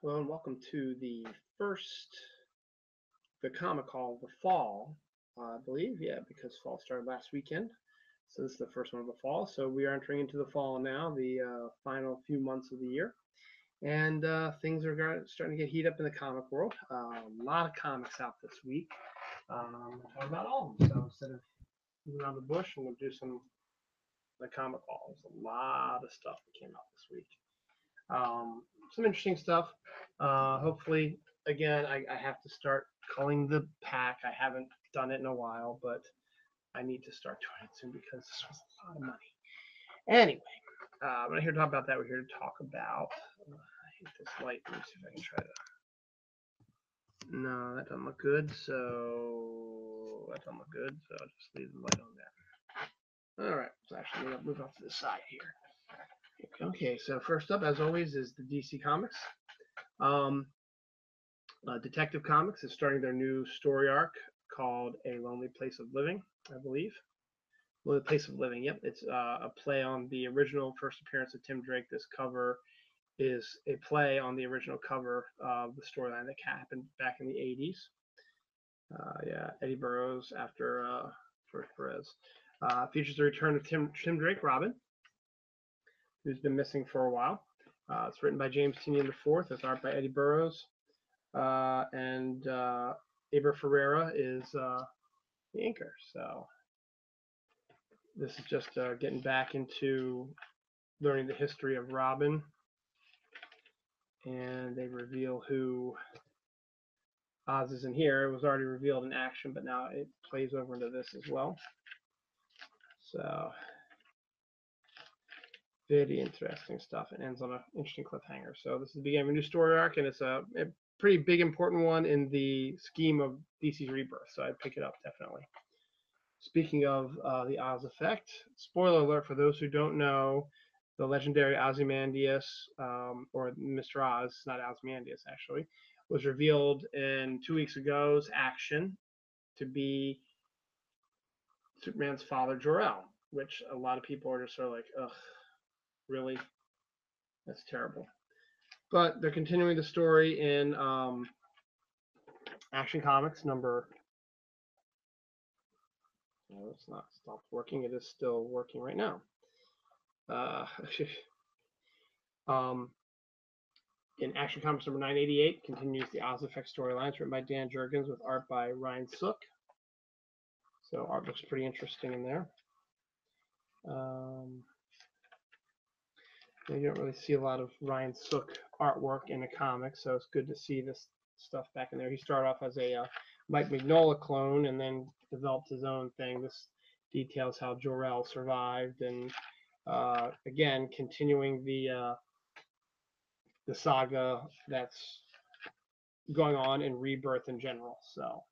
Hello and welcome to the comic call of the fall, I believe. Yeah, because fall started last weekend. So this is the first one of the fall. So we are entering into the fall now, the final few months of the year. And things are starting to get heat up in the comic world. A lot of comics out this week. We'll talk about all of them. So instead of moving around the bush, I'm going to do the comic call. There's a lot of stuff that came out this week. Some interesting stuff. Hopefully, again, I have to start culling the pack. I haven't done it in a while, but I need to start doing it soon because this was a lot of money. Anyway, we're not here to talk about that. We're here to talk about. I hate this light. Let me see if I can try to. No, that doesn't look good. So that doesn't look good. So I'll just leave the light on there. All right. So actually, I'll move off to the side here. Okay, so first up, as always, is the DC Comics. Detective Comics is starting their new story arc called A Lonely Place of Living, I believe. Lonely Place of Living, yep. It's a play on the original first appearance of Tim Drake. This cover is a play on the original cover of the storyline that happened back in the 80s. Yeah, Eddie Burroughs after George Perez. Features the return of Tim Drake, Robin, who's been missing for a while. It's written by James Tynion IV. It's art by Eddie Burroughs. And Aber Ferreira is the inker. So this is just getting back into learning the history of Robin. And they reveal who Oz is in here. It was already revealed in action, but now it plays over into this as well. So very interesting stuff. It ends on an interesting cliffhanger. So this is the beginning of a new story arc, and it's a pretty big, important one in the scheme of DC's Rebirth. So I'd pick it up, definitely. Speaking of the Oz effect, spoiler alert for those who don't know, the legendary Ozymandias, or Mr. Oz, not Ozymandias actually, was revealed in 2 weeks ago's Action to be Superman's father, Jor-El, which a lot of people are just sort of like, ugh, really? That's terrible. But they're continuing the story in Action Comics number. No, it's not stopped working. It is still working right now. In Action Comics number 988, continues the Oz Effect storyline. It's written by Dan Jurgens with art by Ryan Sook. So art looks pretty interesting in there. You don't really see a lot of Ryan Sook artwork in the comics, so it's good to see this stuff back in there. He started off as a Mike Mignola clone and then developed his own thing. This details how Jor-El survived, and again, continuing the saga that's going on in Rebirth in general. So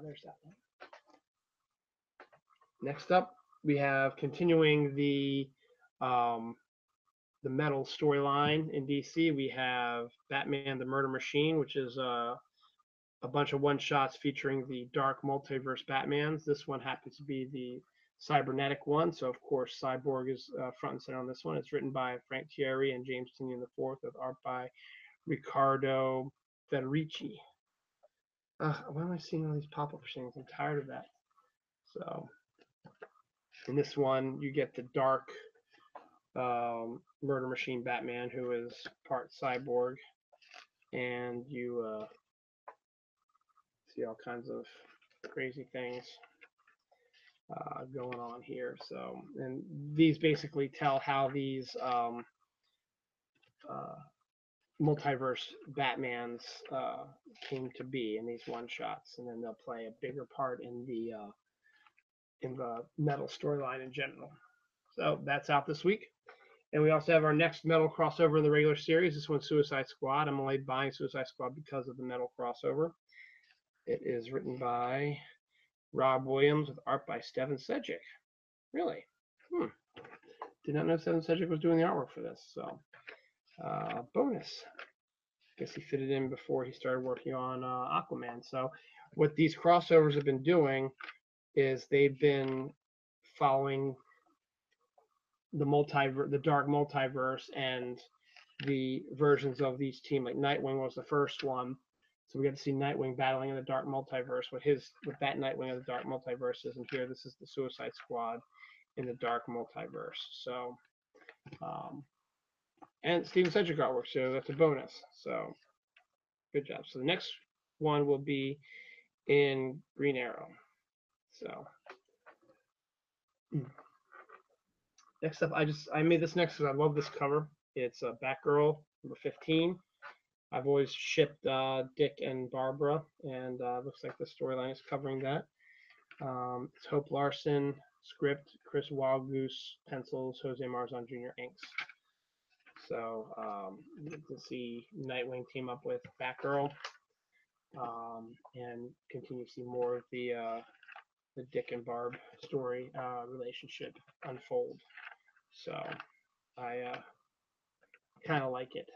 there's that one. Next up, we have continuing the metal storyline in DC. We have Batman: The Murder Machine, which is a bunch of one-shots featuring the Dark Multiverse Batmans. This one happens to be the cybernetic one, so of course Cyborg is front and center on this one. It's written by Frank Thierry and James Tynion IV with art by Riccardo Federici. Why am I seeing all these pop-up things? I'm tired of that. So in this one, you get the Dark Murder Machine Batman, who is part cyborg, and you see all kinds of crazy things going on here. So, and these basically tell how these multiverse Batmans came to be in these one shots, and then they'll play a bigger part in the metal storyline in general. So that's out this week. And we also have our next metal crossover in the regular series. This one's Suicide Squad. I'm only buying Suicide Squad because of the metal crossover. It is written by Rob Williams with art by Stephen Sedgwick. Really? Did not know Stephen Sedgwick was doing the artwork for this. So, bonus. Guess he fitted in before he started working on Aquaman. So, what these crossovers have been doing is they've been following the dark multiverse and the versions of each team. Like Nightwing was the first one, so we get to see Nightwing battling in the Dark Multiverse with that Nightwing of the Dark Multiverse is, and here this is the Suicide Squad in the Dark Multiverse. So, and Steven Sedgwick artwork, so that's a bonus. So, good job. So the next one will be in Green Arrow. So. Next up, I made this next because I love this cover. It's Batgirl number 15. I've always shipped Dick and Barbara, and looks like the storyline is covering that. It's Hope Larson, script, Chris Wildgoose, pencils, Jose Marzan Jr. inks. So you get to see Nightwing team up with Batgirl, and continue to see more of the Dick and Barb story relationship unfold. So I kind of like it.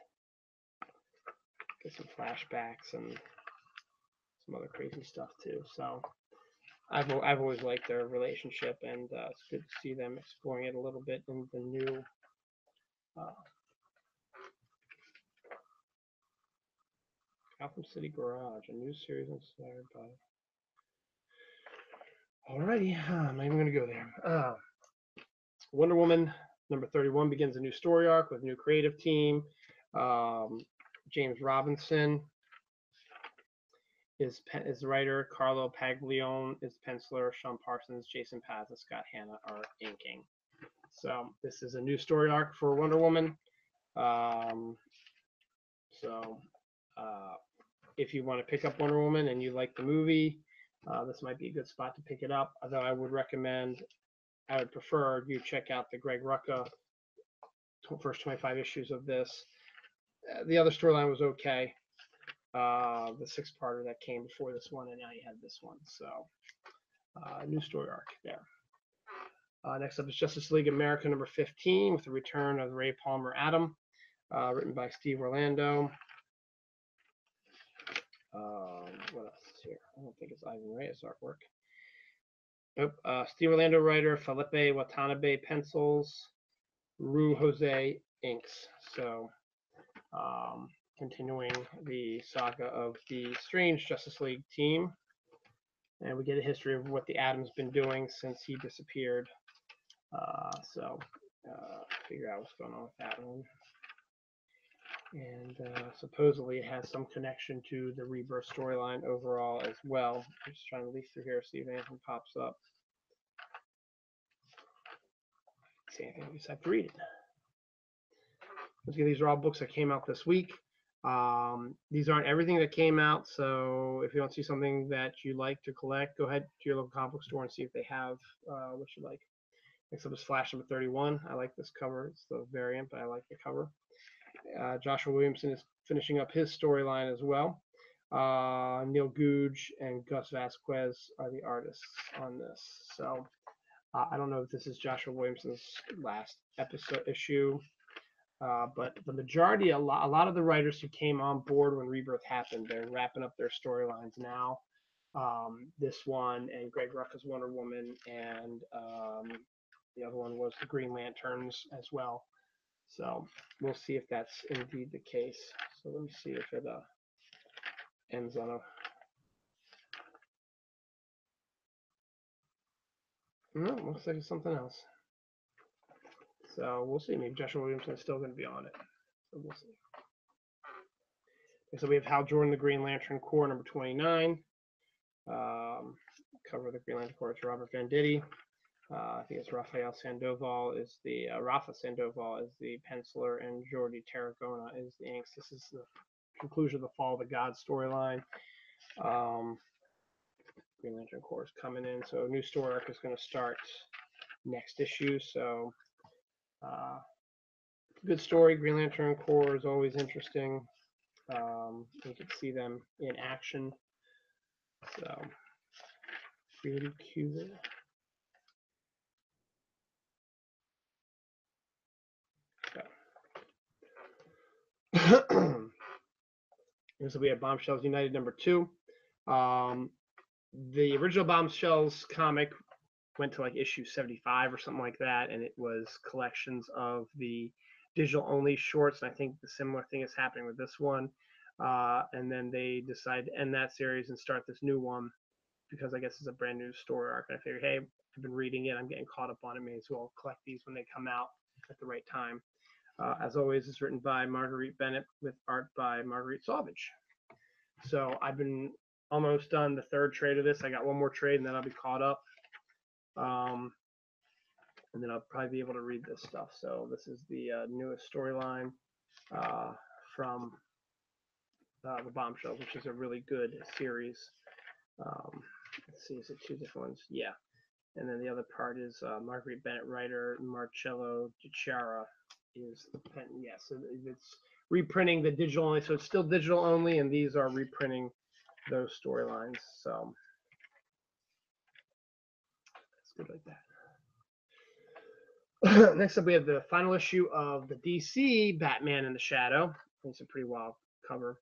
Get some flashbacks and some other crazy stuff too. So I've always liked their relationship, and it's good to see them exploring it a little bit in the new. Gotham City Garage, a new series inspired by. Alrighty, I'm not even going to go there. Wonder Woman number 31 begins a new story arc with a new creative team. James Robinson is the writer. Carlo Paglione is the penciler. Sean Parsons, Jason Paz, and Scott Hanna are inking. So this is a new story arc for Wonder Woman. If you want to pick up Wonder Woman and you like the movie, this might be a good spot to pick it up. Although I would prefer you check out the Greg Rucka first 25 issues of this. The other storyline was okay. The 6-parter that came before this one, and now you have this one. So, new story arc there. Next up is Justice League America number 15 with the return of Ray Palmer Atom, written by Steve Orlando. What else is here? I don't think it's Ivan Reyes artwork. Nope. Steve Orlando writer, Felipe Watanabe pencils, Rue Jose inks. So, continuing the saga of the Strange Justice League team. And we get a history of what the Atom's been doing since he disappeared. Figure out what's going on with that one. And supposedly it has some connection to the Rebirth storyline overall as well. I'm just trying to leaf through here, see if anything pops up. See anything, I just have to read it. Once again, these are all books that came out this week. These aren't everything that came out, so if you don't see something that you like to collect, go ahead to your local comic book store and see if they have what you like. Next up is Flash number 31. I like this cover. It's the variant, but I like the cover. Joshua Williamson is finishing up his storyline as well. Neil Googe and Gus Vasquez are the artists on this. So I don't know if this is Joshua Williamson's last issue. But the majority, a lot of the writers who came on board when Rebirth happened, they're wrapping up their storylines now. This one and Greg Rucka's Wonder Woman, and the other one was the Green Lanterns as well. So we'll see if that's indeed the case. So let me see if it ends on a. No, looks like it's something else. So we'll see. Maybe Joshua Williamson is still going to be on it. So we'll see. So we have Hal Jordan, the Green Lantern Corps, number 29. Cover of the Green Lantern Corps, it's Robert Venditti. I think it's Rafa Sandoval is the penciler, and Jordi Tarragona is the inks. This is the conclusion of the Fall of the Gods storyline. Green Lantern Corps is coming in, so a new story arc is going to start next issue. So, good story. Green Lantern Corps is always interesting. You can see them in action. So, pretty cute there. So we have Bombshells United number 2. The original Bombshells comic went to like issue 75 or something like that, and it was collections of the digital only shorts. And I think the similar thing is happening with this one. And then they decide to end that series and start this new one because I guess it's a brand new story arc. And I figured, hey, I've been reading it. I'm getting caught up on it. May as well collect these when they come out at the right time. As always, it's written by Marguerite Bennett with art by Marguerite Sauvage. So I've been almost done the third trade of this. I got one more trade and then I'll be caught up. And then I'll probably be able to read this stuff. So this is the newest storyline from the Bombshells, which is a really good series. Let's see, is it two different ones? Yeah. And then the other part is Marguerite Bennett writer Marcello Gichara is the pen. Yeah, so it's reprinting the digital only. So it's still digital only, and these are reprinting those storylines. So it's good like that. Next up, we have the final issue of the DC Batman in the Shadow. It's a pretty wild cover.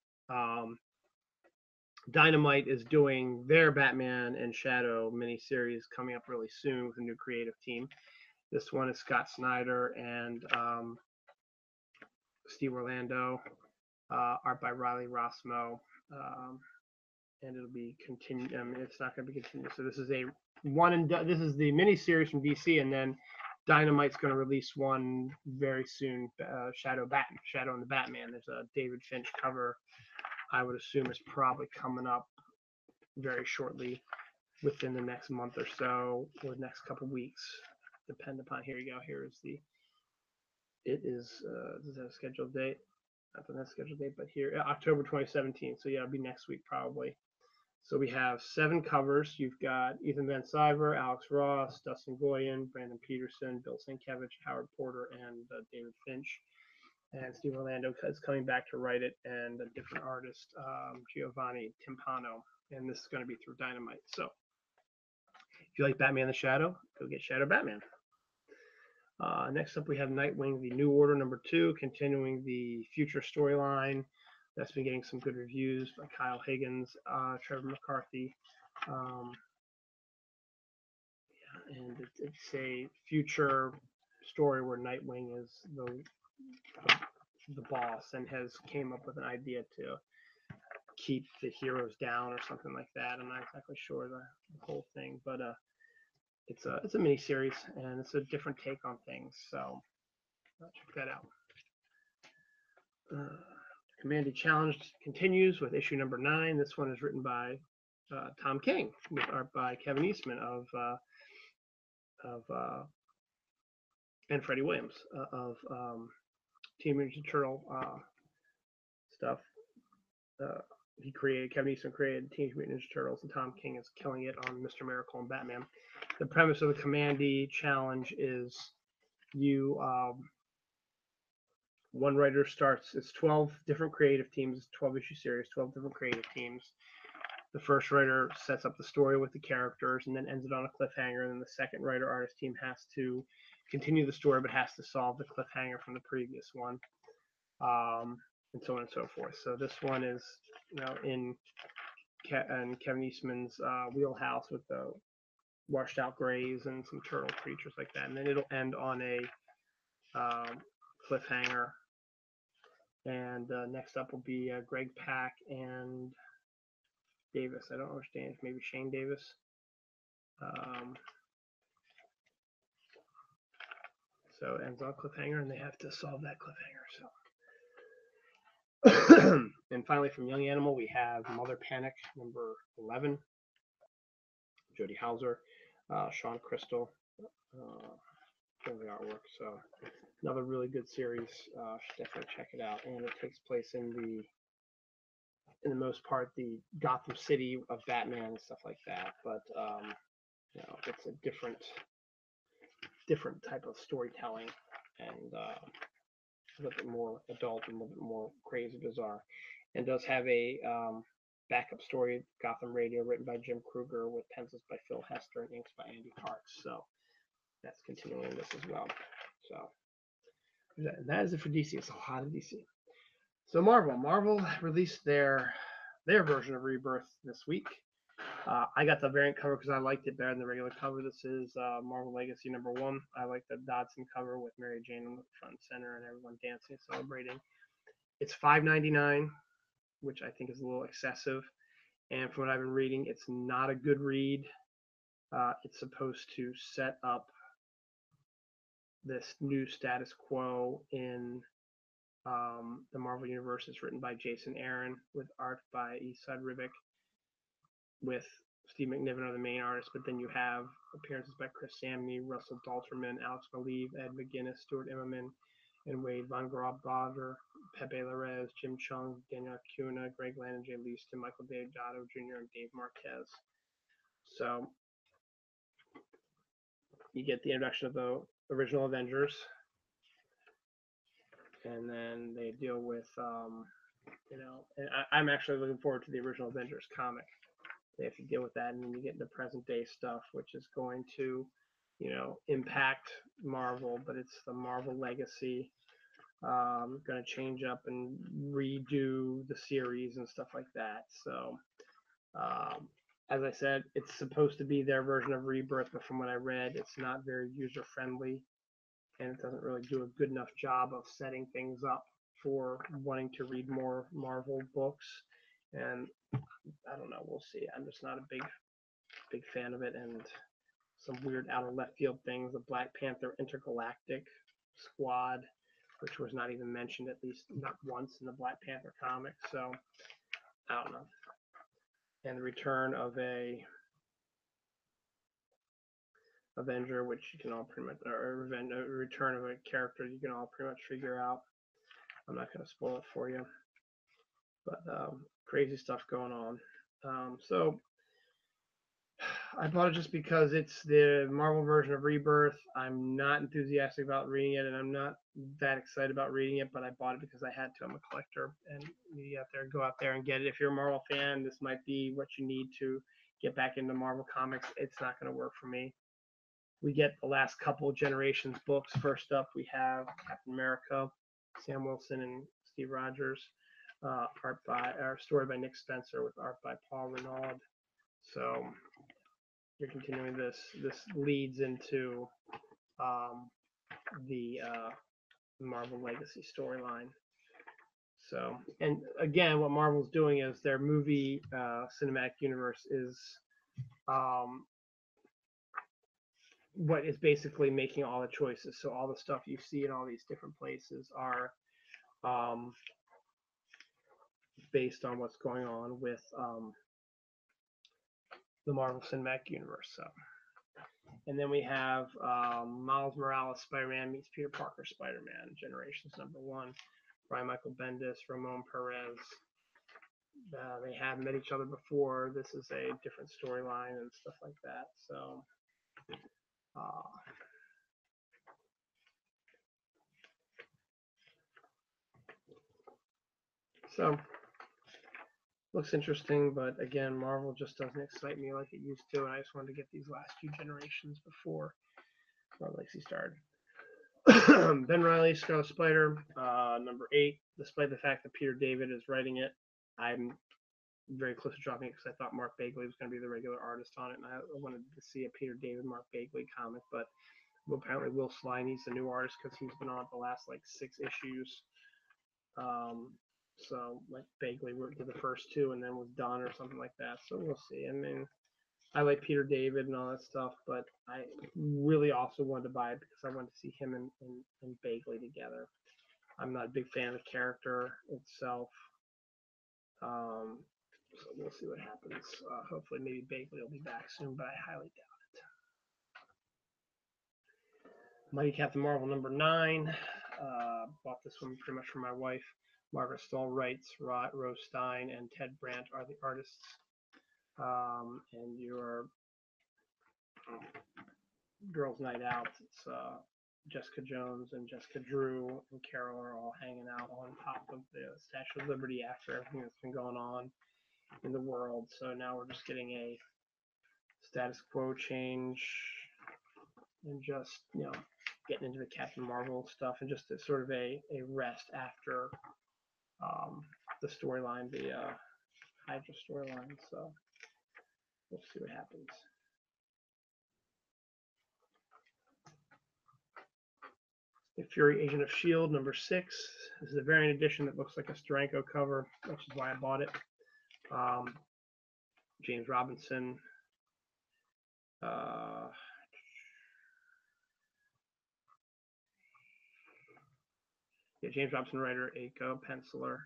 Dynamite is doing their Batman and Shadow miniseries coming up really soon with a new creative team. This one is Scott Snyder and Steve Orlando, art by Riley Rossmo, and it'll be continued. I mean, it's not going to be continued. So this is a one and done. This is the miniseries from DC, and then Dynamite's going to release one very soon. Shadow and the Batman. There's a David Finch cover. I would assume is probably coming up very shortly, within the next month or so, or the next couple weeks, depend upon. Here you go. Here is the. It is. Does that a scheduled date? Not the next scheduled date, but here October 2017. So yeah, it'll be next week probably. So we have 7 covers. You've got Ethan Van Sciver, Alex Ross, Dustin Goyen, Brandon Peterson, Bill Sienkiewicz, Howard Porter, and David Finch. And Steve Orlando is coming back to write it, and a different artist, Giovanni Timpano. And this is going to be through Dynamite. So if you like Batman the Shadow, go get Shadow Batman. Next up, we have Nightwing, the New Order #2, continuing the Future storyline. That's been getting some good reviews by Kyle Higgins, Trevor McCarthy. And it's a future story where Nightwing is the boss and has came up with an idea to keep the heroes down or something like that. I'm not exactly sure the whole thing, but it's a mini series and it's a different take on things. So check that out. Commandy Challenged continues with issue number 9. This one is written by Tom King with art by Kevin Eastman of and Freddie Williams of Teenage Mutant Turtle stuff. Kevin Eastman created Teenage Mutant Ninja Turtles, and Tom King is killing it on Mr. Miracle and Batman. The premise of the Commandy Challenge is you one writer starts. It's 12 different creative teams, 12-issue series, 12 different creative teams. The first writer sets up the story with the characters and then ends it on a cliffhanger. And then the second writer artist team has to continue the story, but has to solve the cliffhanger from the previous one, and so on and so forth. So this one is, in Kevin Eastman's wheelhouse with the washed out grays and some turtle creatures like that. And then it'll end on a cliffhanger. And next up will be Greg Pak and Davis. I don't understand. Maybe Shane Davis. So it ends on cliffhanger, and they have to solve that cliffhanger. So, and finally, from Young Animal, we have Mother Panic number 11. Jody Hauser, Sean Crystal, doing the artwork. So another really good series. Should definitely check it out. And it takes place in the most part, the Gotham City of Batman and stuff like that. But it's a different type of storytelling, and a little bit more adult and a little bit more crazy, bizarre. And does have a backup story, Gotham Radio, written by Jim Kruger with pencils by Phil Hester and inks by Andy Parks. So that's continuing this as well. So that is it for DC. It's a lot of DC. So Marvel released their version of Rebirth this week. I got the variant cover because I liked it better than the regular cover. This is Marvel Legacy #1. I like the Dodson cover with Mary Jane in the front and center and everyone dancing, celebrating. It's $5.99, which I think is a little excessive. And from what I've been reading, it's not a good read. It's supposed to set up this new status quo in the Marvel Universe. It's written by Jason Aaron with art by Eastside Ribic, with Steve McNiven are the main artists, but then you have appearances by Chris Samney, Russell Dalterman, Alex Maleev, Ed McGuinness, Stuart Immonen, and Wade Von Grobbader, Pepe Larraz, Jim Chung, Daniel Cuna, Greg Land, Jay Leaston, Michael Deodato Jr., and Dave Marquez. So you get the introduction of the original Avengers, and then they deal with, and I'm actually looking forward to the original Avengers comic. They have to deal with that, and then you get into present day stuff, which is going to, impact Marvel, but it's the Marvel legacy. Going to change up and redo the series and stuff like that. So, as I said, it's supposed to be their version of Rebirth, but from what I read, it's not very user friendly, and it doesn't really do a good enough job of setting things up for wanting to read more Marvel books. And I don't know, we'll see. I'm just not a big fan of it, and some weird out of left field things. The Black Panther Intergalactic Squad, which was not even mentioned, at least not once, in the Black Panther comic. So I don't know. And the return of a Avenger, which you can all pretty much, or a return of a character you can all pretty much figure out. I'm not going to spoil it for you, but crazy stuff going on. So I bought it just because it's the Marvel version of Rebirth. I'm not enthusiastic about reading it, and I'm not that excited about reading it, but I bought it because I had to. I'm a collector, and you go out there and get it. If you're a Marvel fan, this might be what you need to get back into Marvel comics. It's not going to work for me. We get the last couple generations books. First up, we have Captain America, Sam Wilson and Steve Rogers, story by Nick Spencer with art by Paul Renaud. So you're continuing this. This leads into the Marvel Legacy storyline. So, and again, what Marvel's doing is their movie cinematic universe is what is basically making all the choices. So all the stuff you see in all these different places are based on what's going on with the Marvel Cinematic Universe. So, and then we have Miles Morales Spider-Man meets Peter Parker Spider-Man, Generations #1, by Michael Bendis, Ramon Perez. They have met each other before. This is a different storyline and stuff like that. So looks interesting, but again, Marvel just doesn't excite me like it used to, and I just wanted to get these last few generations before Marvel Legacy started. Ben Reilly, Scarlet Spider, #8. Despite the fact that Peter David is writing it, I'm very close to dropping it because I thought Mark Bagley was going to be the regular artist on it, and I wanted to see a Peter David, Mark Bagley comic, but apparently Will Sly needs a new artist because he's been on it the last 6 issues. So Bagley did the first 2 and then was done or something like that. So we'll see. I mean, I like Peter David and all that stuff, but I really also wanted to buy it because I wanted to see him and Bagley together. I'm not a big fan of the character itself. So we'll see what happens. Hopefully, maybe Bagley will be back soon, but I highly doubt it. Mighty Captain Marvel #9. Bought this one pretty much for my wife. Margaret Stoll writes, Rose Stein and Ted Brandt are the artists. And your Girls' Night Out, it's Jessica Jones and Jessica Drew and Carol are all hanging out on top of the Statue of Liberty after everything that's been going on in the world. So now we're just getting a status quo change and just, getting into the Captain Marvel stuff and just sort of a rest after the storyline, the Hydra storyline. So We'll see what happens. The Fury Agent of S.H.I.E.L.D. number 6. This is a variant edition that looks like a Steranko cover, which is why I bought it. James Robinson. James Robinson writer, Aiko penciler,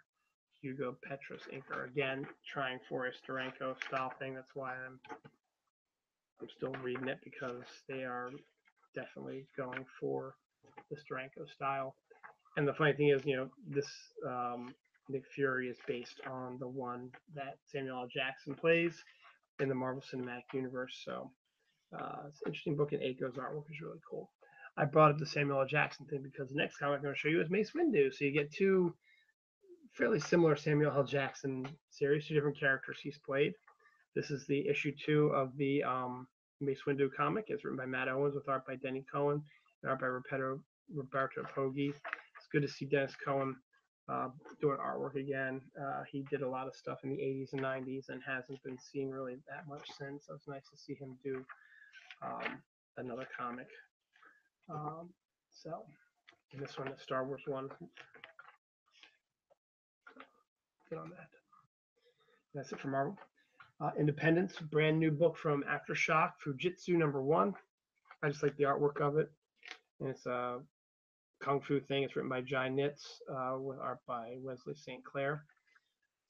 Hugo Petrus inker. Again, trying for a Steranko style thing. That's why I'm still reading it, because they are definitely going for the Steranko style. And the funny thing is, this Nick Fury is based on the one that Samuel L. Jackson plays in the Marvel Cinematic Universe. So it's an interesting book, and Aiko's artwork is really cool. I brought up the Samuel L. Jackson thing because the next comic I'm going to show you is Mace Windu. So you get two fairly similar Samuel L. Jackson series, two different characters he's played. This is the issue 2 of the Mace Windu comic. It's written by Matt Owens with art by Denny Cohen and art by Roberto Poggi. It's good to see Dennis Cohen doing artwork again. He did a lot of stuff in the 80s and 90s and hasn't been seen really that much since. So it's nice to see him do another comic. So, and this one, the Star Wars one. Get on that. That's it for Marvel. Independence, brand new book from Aftershock, Fujitsu number 1. I just like the artwork of it. And it's a kung fu thing. It's written by Jai Nitz with art by Wesley St. Clair.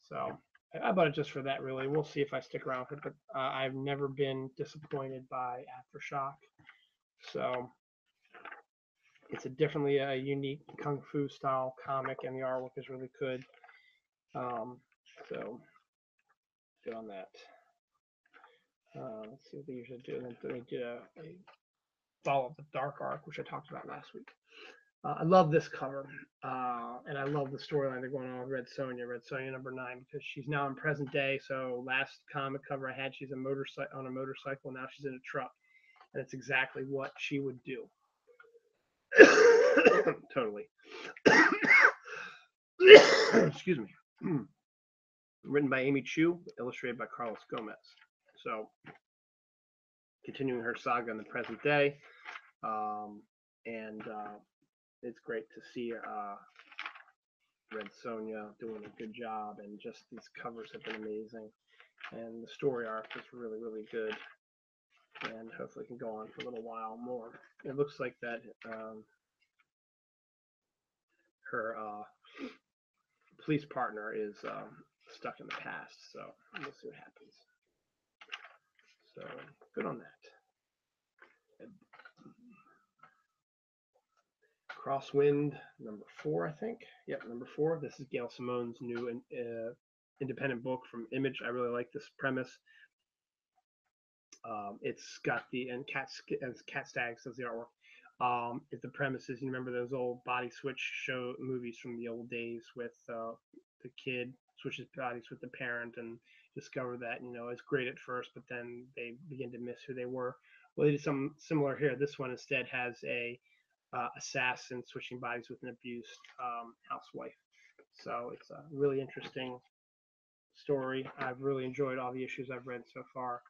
So I bought it just for that, really. We'll see if I stick around for it. But I've never been disappointed by Aftershock. So it's definitely a unique kung fu style comic, and the artwork is really good. So good on that. Let's see what they usually do. And then they did a follow up the Dark Arc, which I talked about last week. I love this cover, and I love the storyline they're going on with Red Sonja number 9, because she's now in present day. So last comic cover I had, she's on a motorcycle. Now she's in a truck, and it's exactly what she would do. Totally. Excuse me. Written by Amy Chu, illustrated by Carlos Gomez. So, continuing her saga in the present day, and it's great to see Red Sonja doing a good job, and just these covers have been amazing, and the story arc is really, really good, and hopefully can go on for a little while more. It looks like that her police partner is stuck in the past, so we'll see what happens. So good on that. Crosswind number 4, I think. Yep, number 4. This is Gail Simone's new independent book from Image. I really like this premise. It's got Cat Staggs does the artwork. If the premise is, you remember those old body switch show movies from the old days with the kid switches bodies with the parent and discover that, it's great at first, but then they begin to miss who they were. Well, they did something similar here. This one instead has a assassin switching bodies with an abused housewife. So it's a really interesting story. I've really enjoyed all the issues I've read so far.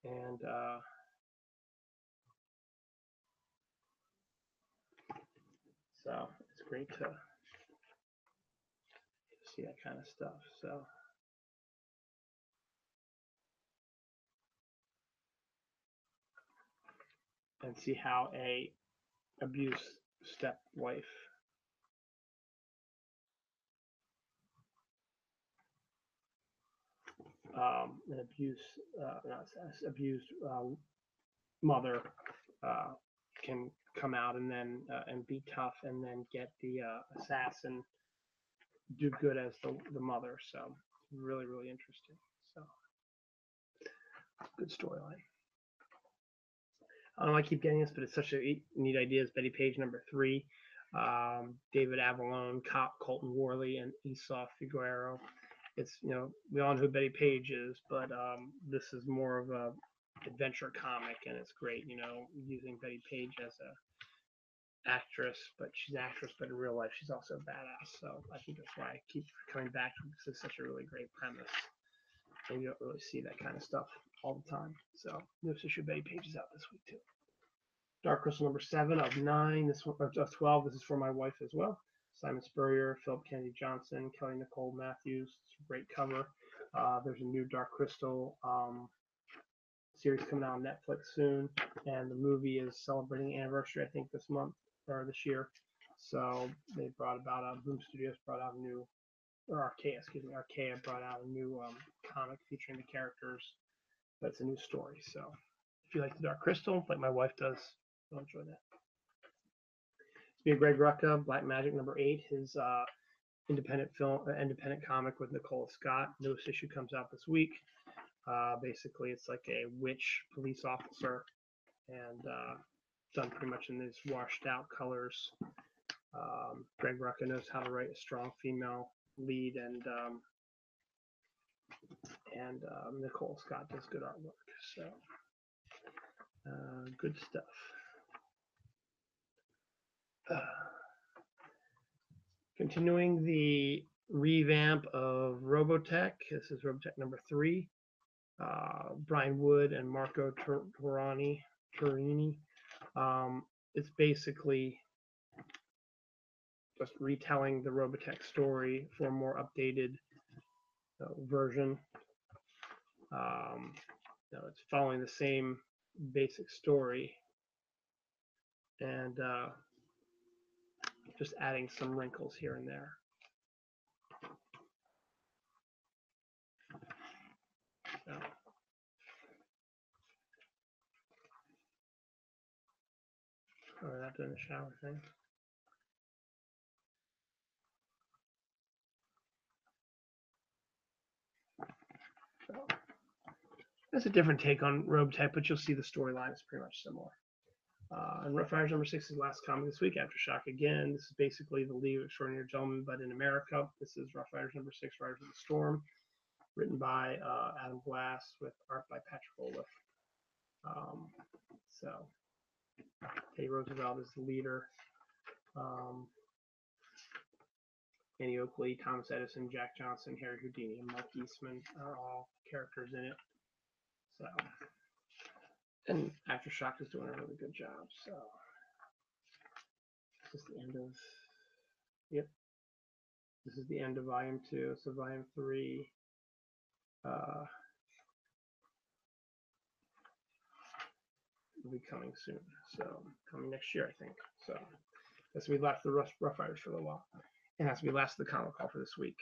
And so it's great to see that kind of stuff. So and see how a abused stepwife an abused mother can come out and then and be tough, and then get the assassin do good as the mother. So really, really interesting. So good storyline. I don't know, I keep getting this, but it's such a neat idea. It's Betty Page number 3. David Avalone, Colton Worley, and Esau Figueroa. It's, we all know who Betty Page is, but this is more of a adventure comic, and it's great, using Betty Page as a actress, but she's an actress, but in real life she's also a badass. So I think that's why I keep coming back to it, because it's such a really great premise. and you don't really see that kind of stuff all the time. So newest issue of Betty Page is out this week too. Dark Crystal number 7 of 9. This one of 12. This is for my wife as well. Simon Spurrier, Philip Kennedy Johnson, Kelly Nicole Matthews. It's a great cover. There's a new Dark Crystal series coming out on Netflix soon, and the movie is celebrating anniversary, I think, this month or this year. So they brought about Boom Studios brought out a new, or Archaea brought out a new comic featuring the characters. That's a new story. So if you like the Dark Crystal, like my wife does, you'll enjoy that. It's Greg Rucka, Black Magic number 8, his independent comic with Nicola Scott. Newest issue comes out this week. Basically, it's like a witch police officer, and done pretty much in these washed out colors. Greg Rucka knows how to write a strong female lead, and Nicole Scott does good artwork. So good stuff. Continuing the revamp of Robotech. This is Robotech number 3. Brian Wood and Marco Turini. It's basically just retelling the Robotech story for a more updated version. It's following the same basic story and just adding some wrinkles here and there. So, not doing the shower thing. So, that's a different take on Robotech, but you'll see the storyline is pretty much similar. And Rough Riders number 6 is the last comic this week. Aftershock again. This is basically the League of Extraordinary Gentlemen, but in America. This is Rough Riders number 6, Riders of the Storm, written by Adam Glass with art by Patrick Oliff. So Teddy Roosevelt is the leader. Annie Oakley, Thomas Edison, Jack Johnson, Harry Houdini, and Mark Eastman are all characters in it. So, and Aftershock is doing a really good job. So this is the end of. Yep. This is the end of Volume 2. So Volume 3. Will be coming soon. So coming next year, I think. So that's we left the Rough Riders for a little while, and that's we last the comic call for this week.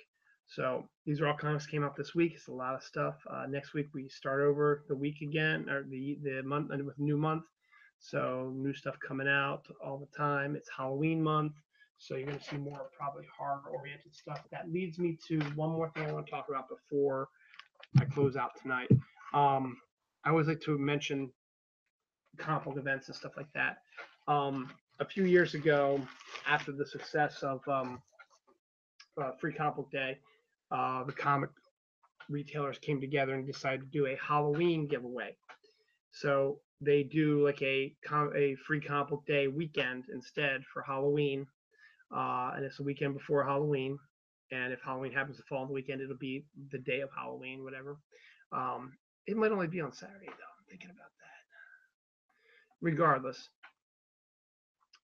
So these are all comics came out this week. It's a lot of stuff. Next week we start over the week again, or the month with a new month. So new stuff coming out all the time. It's Halloween month, so you're going to see more probably horror-oriented stuff. That leads me to one more thing I want to talk about before I close out tonight. I always like to mention comic book events and stuff like that. A few years ago, after the success of Free Comic Book Day, the comic retailers came together and decided to do a Halloween giveaway. So they do like a Free Comic Book Day weekend instead for Halloween, and it's the weekend before Halloween. And if Halloween happens to fall on the weekend, it'll be the day of Halloween, whatever. It might only be on Saturday, though. I'm thinking about that. Regardless,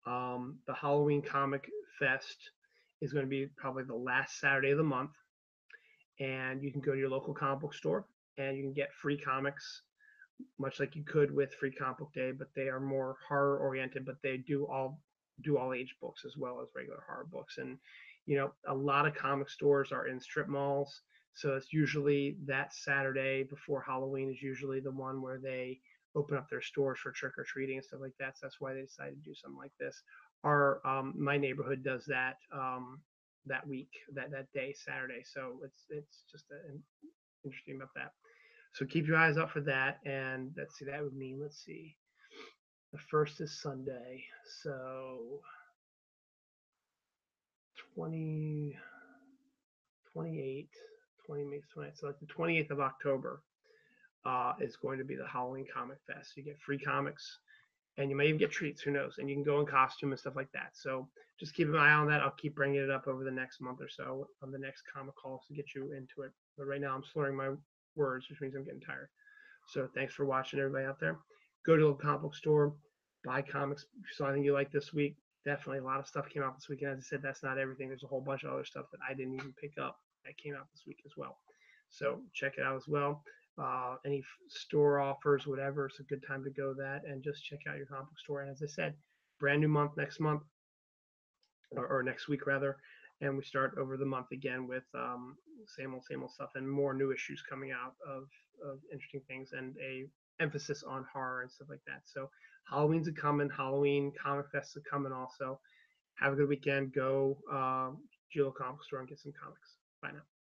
the Halloween Comic Fest is going to be probably the last Saturday of the month, and you can go to your local comic book store and you can get free comics, much like you could with Free Comic Book Day, but they are more horror oriented, but they do all age books as well as regular horror books. And a lot of comic stores are in strip malls, so it's usually that Saturday before Halloween is usually the one where they open up their stores for trick-or-treating and stuff like that. So that's why they decided to do something like this. My neighborhood does that that week, that day, Saturday. So it's just interesting about that. So keep your eyes out for that. And let's see, that would mean, the first is Sunday. So 28, 20 makes 20. So like the 28th of October is going to be the Halloween Comic Fest. You get free comics, and you may even get treats. Who knows? And you can go in costume and stuff like that. So just keep an eye on that. I'll keep bringing it up over the next month or so on the next comic calls to get you into it. But right now, I'm slurring my words, which means I'm getting tired. So thanks for watching, everybody out there. Go to the comic book store, buy comics. If you saw anything you like this week, definitely a lot of stuff came out this weekend. As I said, that's not everything. There's a whole bunch of other stuff that I didn't even pick up that came out this week as well. So check it out as well. Any store offers, whatever, it's a good time to go that and just check out your comic book store. And as I said, brand new month next month, or next week rather, and we start over the month again with same old stuff and more new issues coming out of interesting things and a emphasis on horror and stuff like that. So Halloween's a coming, Halloween Comic Fest is coming also. Have a good weekend. Go to your comic store and get some comics. Bye now.